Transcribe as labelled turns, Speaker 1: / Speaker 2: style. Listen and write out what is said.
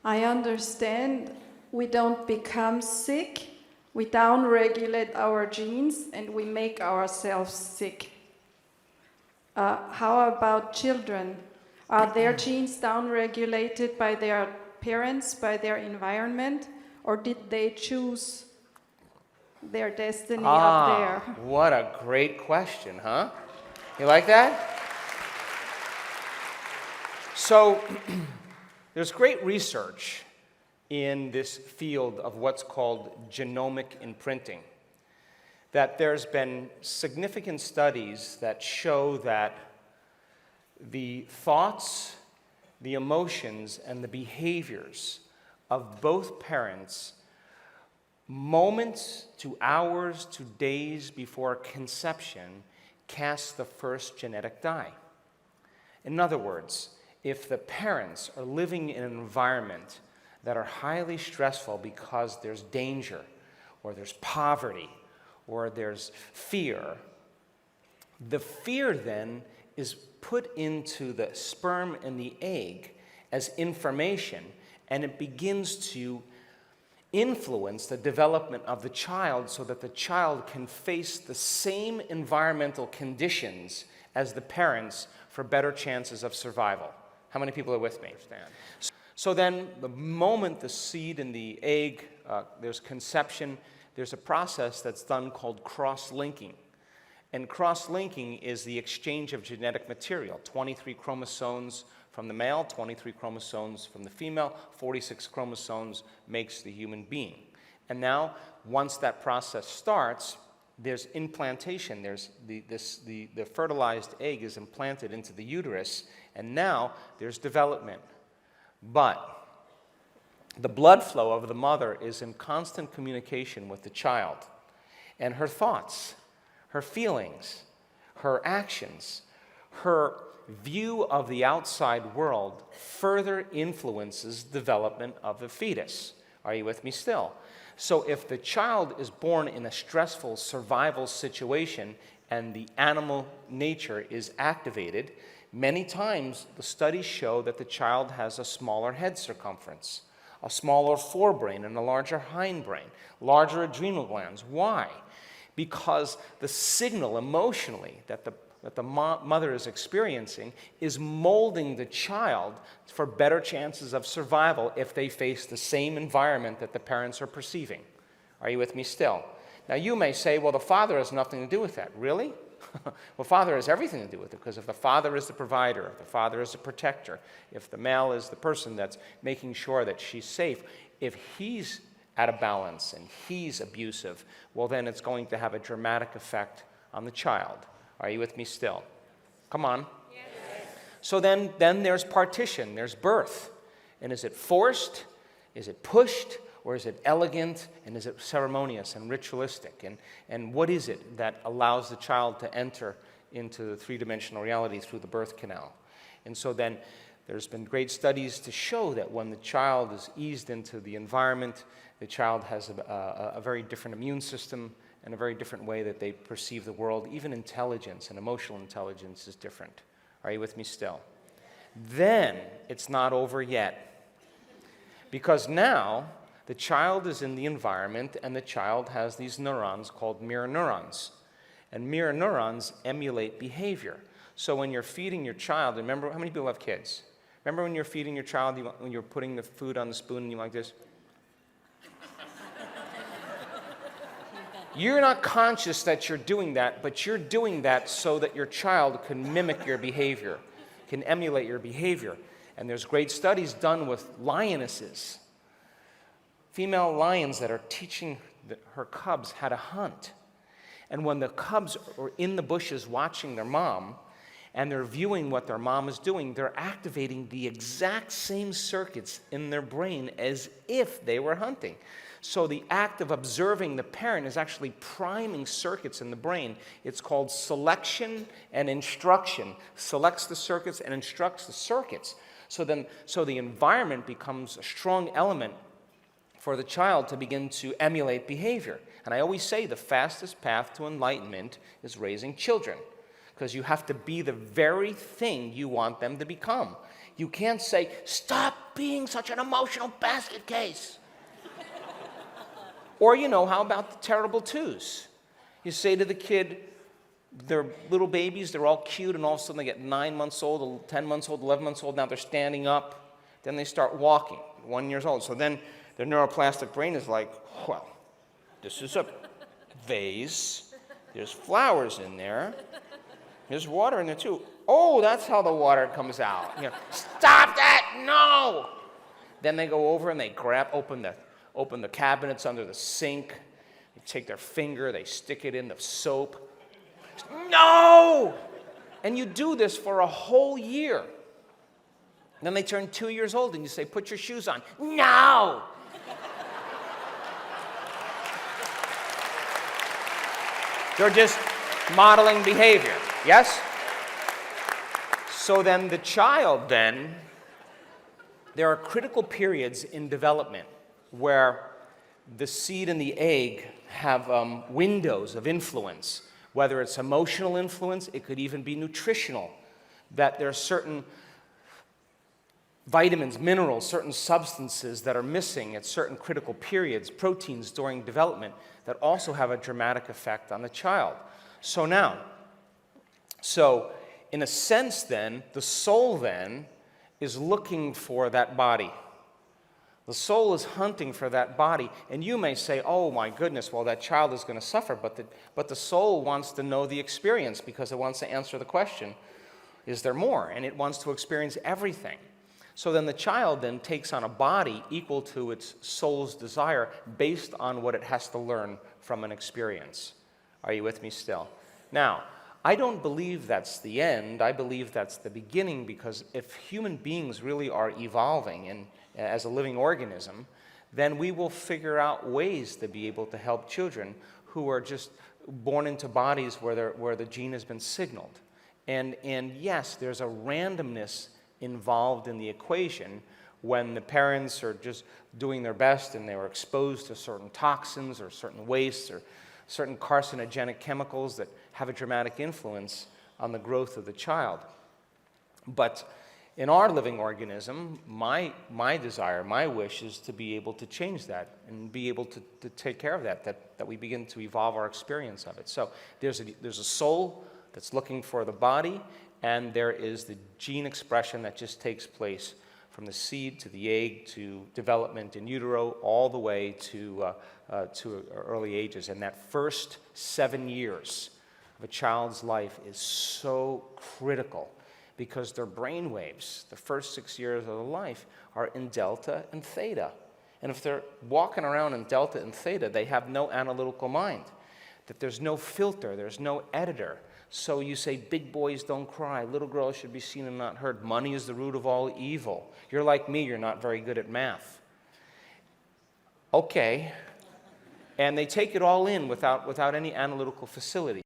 Speaker 1: I understand we don't become sick, we downregulate our genes and we make ourselves sick. How about children? Are their genes downregulated by their parents, by their environment, or did they choose their destiny up there?
Speaker 2: What a great question, huh? You like that? So, there's great research in this field of what's called genomic imprinting. That there's been significant studies that show that the thoughts, the emotions, and the behaviors of both parents moments to hours to days before conception cast the first genetic die. In other words, if the parents are living in an environment that are highly stressful because there's danger, or there's poverty, or there's fear, the fear then is put into the sperm and the egg as information, and it begins to influence the development of the child so that the child can face the same environmental conditions as the parents for better chances of survival. How many people are with me? So then, the moment the seed and the egg, there's conception, there's a process that's done called cross-linking. And cross-linking is the exchange of genetic material, 23 chromosomes from the male, 23 chromosomes from the female, 46 chromosomes makes the human being. And now, once that process starts, there's implantation. There's the fertilized egg is implanted into the uterus, and now there's development. But the blood flow of the mother is in constant communication with the child, and her thoughts, her feelings, her actions, her view of the outside world further influences the development of the fetus. Are you with me still? So if the child is born in a stressful survival situation and the animal nature is activated, many times the studies show that the child has a smaller head circumference, a smaller forebrain and a larger hindbrain, larger adrenal glands. Why? Because the signal emotionally that the mother is experiencing is molding the child for better chances of survival if they face the same environment that the parents are perceiving. Are you with me still? Now you may say, well, the father has nothing to do with that. Really? Well, father has everything to do with it, because if the father is the provider, if the father is the protector, if the male is the person that's making sure that she's safe, if he's out of balance and he's abusive, well, then it's going to have a dramatic effect on the child. Are you with me still? Come on. Yes. So then there's partition, there's birth. And is it forced? Is it pushed? Or is it elegant? And is it ceremonious and ritualistic? And what is it that allows the child to enter into the three-dimensional reality through the birth canal? And so then there's been great studies to show that when the child is eased into the environment, the child has a very different immune system and a very different way that they perceive the world. Even intelligence and emotional intelligence is different. Are you with me still? Then it's not over yet. Because now the child is in the environment and the child has these neurons called mirror neurons. And mirror neurons emulate behavior. So when you're feeding your child, remember, how many people have kids? Remember when you're feeding your child, when you're putting the food on the spoon and you like this? You're not conscious that you're doing that, but you're doing that so that your child can mimic your behavior, can emulate your behavior. And there's great studies done with lionesses, female lions that are teaching her cubs how to hunt. And when the cubs are in the bushes watching their mom, and they're viewing what their mom is doing, they're activating the exact same circuits in their brain as if they were hunting. So the act of observing the parent is actually priming circuits in the brain. It's called selection and instruction. Selects the circuits and instructs the circuits. So the environment becomes a strong element for the child to begin to emulate behavior. And I always say the fastest path to enlightenment is raising children, because you have to be the very thing you want them to become. You can't say, stop being such an emotional basket case. Or, how about the terrible twos? You say to the kid, they're little babies, they're all cute, and all of a sudden they get 9 months old, 10 months old, 11 months old, now they're standing up. Then they start walking, 1 year old. So then their neuroplastic brain is like, well, this is a vase. There's flowers in there. There's water in there too. Oh, that's how the water comes out. Stop that! No! Then they go over and they open the cabinets under the sink. They take their finger, they stick it in the soap. No! And you do this for a whole year. Then they turn 2 years old and you say, put your shoes on. No! They're just modeling behavior, yes? So then the child there are critical periods in development where the seed and the egg have windows of influence, whether it's emotional influence, it could even be nutritional, that there are certain vitamins, minerals, certain substances that are missing at certain critical periods, proteins during development, that also have a dramatic effect on the child. So in a sense then, the soul then is looking for that body. The soul is hunting for that body. And you may say, oh my goodness, well that child is going to suffer, but the soul wants to know the experience because it wants to answer the question, is there more? And it wants to experience everything. So then the child then takes on a body equal to its soul's desire based on what it has to learn from an experience. Are you with me still? Now, I don't believe that's the end. I believe that's the beginning, because if human beings really are evolving and as a living organism, then we will figure out ways to be able to help children who are just born into bodies where the gene has been signaled. And yes, there's a randomness involved in the equation when the parents are just doing their best and they were exposed to certain toxins or certain wastes or certain carcinogenic chemicals that have a dramatic influence on the growth of the child. But in our living organism, my desire, my wish is to be able to change that and be able to take care of that we begin to evolve our experience of it. So there's a soul that's looking for the body, and there is the gene expression that just takes place from the seed to the egg to development in utero all the way to early ages. And that first 7 years of a child's life is so critical because their brain waves, the first 6 years of their life, are in delta and theta. And if they're walking around in delta and theta, they have no analytical mind, that there's no filter, there's no editor. So you say, big boys don't cry, little girls should be seen and not heard, money is the root of all evil. You're like me, you're not very good at math. Okay. And they take it all in without any analytical facility.